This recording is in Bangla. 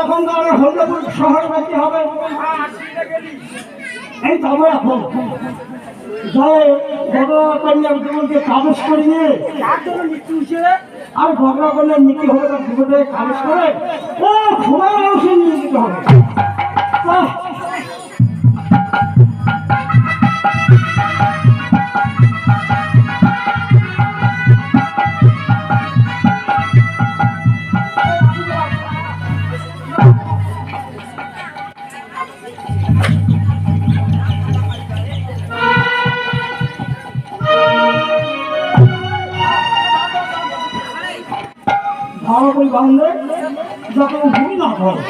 এখন তো আমরা হলদপুর শহর যেতে হবে। এই যাবো এখন যাই ভগবান কন্যার জীবনকে কাগজ করে নিয়ে আর ভগবান কন্যার নীতি হবে তার জীবনকে কাগজ করে ও ঘুমার অংশে নিয়ে যেতে হবে। ভালো করে বাঁধলে যখন ভূমি না হয়